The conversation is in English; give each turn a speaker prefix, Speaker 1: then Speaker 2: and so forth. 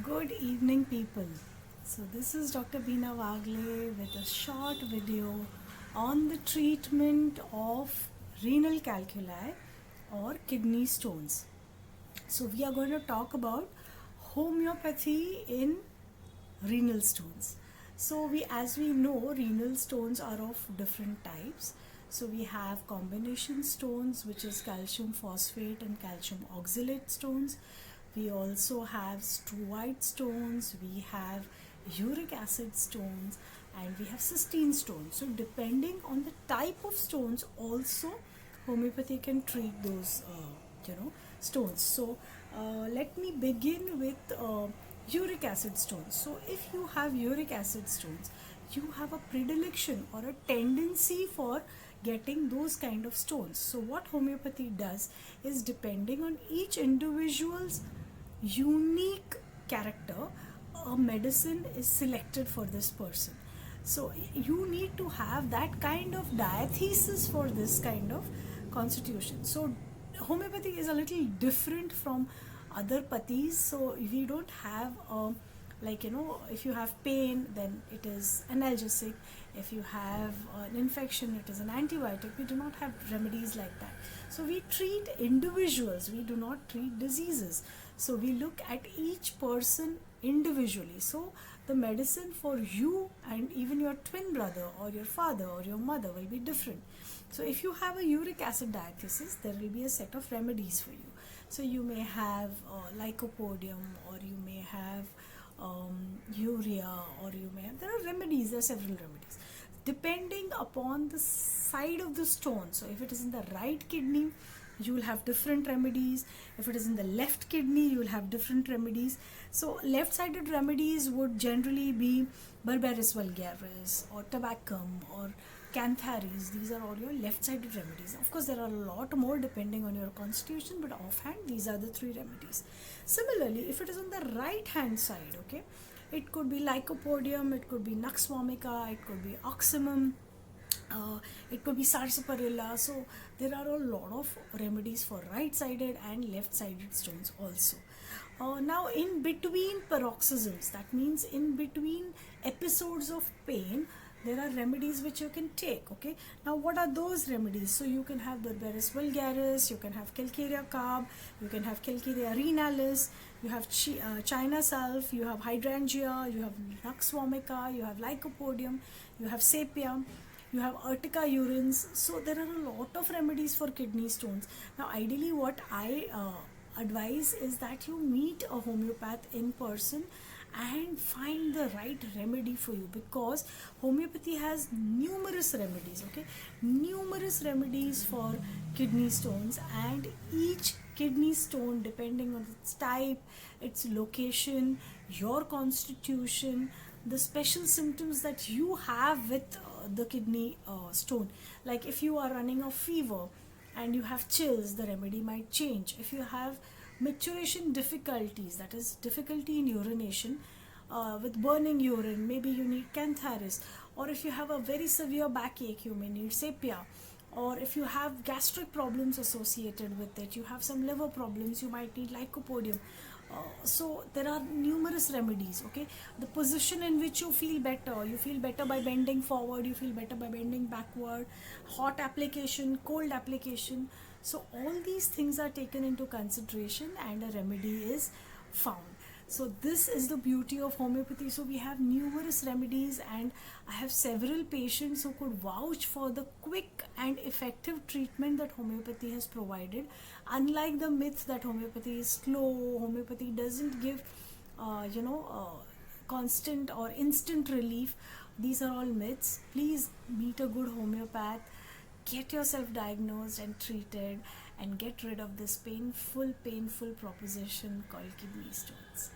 Speaker 1: Good evening, people. So, this is Dr. Beena Wagle with a short video on the treatment of renal calculi or kidney stones. So, we are going to talk about homeopathy in renal stones. So, as we know, renal stones are of different types. So, we have combination stones, which is calcium phosphate and calcium oxalate stones. We also have struvite stones, we have uric acid stones, and we have cysteine stones. So depending on the type of stones, also homeopathy can treat those stones. So let me begin with uric acid stones. So if you have uric acid stones, you have a predilection or a tendency for getting those kind of stones. So what homeopathy does is, depending on each individual's unique character, a medicine is selected for this person. So you need to have that kind of diathesis for this kind of constitution. So homeopathy is a little different from other pathis. So we don't have if you have pain, then it is analgesic. If you have an infection, it is an antibiotic. We do not have remedies like that. So we treat individuals, we do not treat diseases. So we look at each person individually. So the medicine for you and even your twin brother or your father or your mother will be different. So if you have a uric acid diathesis, there will be a set of remedies for you. So you may have lycopodium, or you may have urea, or you may have, there are remedies, there are several remedies depending upon the side of the stone. So if it is in the right kidney, you will have different remedies. If it is in the left kidney, you will have different remedies. So left sided remedies would generally be Berberis vulgaris or tabacum or cantharis. These are all your left sided remedies. Of course, there are a lot more depending on your constitution, but offhand these are the three remedies. Similarly, if it is on the right hand side, okay, it could be lycopodium, it could be nux vomica, it could be oxymum, it could be sarsaparilla. So there are a lot of remedies for right sided and left sided stones also. Now in between paroxysms, that means in between episodes of pain, there are remedies which you can take. Okay, now what are those remedies? So you can have Berberis vulgaris, you can have Calcarea carb, you can have Calcarea renalis, you have China sulph, you have hydrangea, you have nux vomica, you have lycopodium, you have sepia, you have urtica urins. So there are a lot of remedies for kidney stones. Now ideally what I advise is that you meet a homeopath in person and find the right remedy for you, because homeopathy has numerous remedies, okay, numerous remedies for kidney stones, and each kidney stone, depending on its type, its location, your constitution, the special symptoms that you have with the kidney stone. Like if you are running a fever and you have chills, the remedy might change. If you have maturation difficulties, that is difficulty in urination, with burning urine, maybe you need cantharis. Or if you have a very severe backache, you may need sepia. Or if you have gastric problems associated with it, you have some liver problems, you might need lycopodium. So there are numerous remedies. Okay, the position in which you feel better by bending forward, you feel better by bending backward, hot application, cold application. So all these things are taken into consideration and a remedy is found. So this is the beauty of homeopathy. So we have numerous remedies, and I have several patients who could vouch for the quick and effective treatment that homeopathy has provided. Unlike the myth that homeopathy is slow, homeopathy doesn't give constant or instant relief. These are all myths. Please meet a good homeopath, get yourself diagnosed and treated, and get rid of this painful proposition called kidney stones.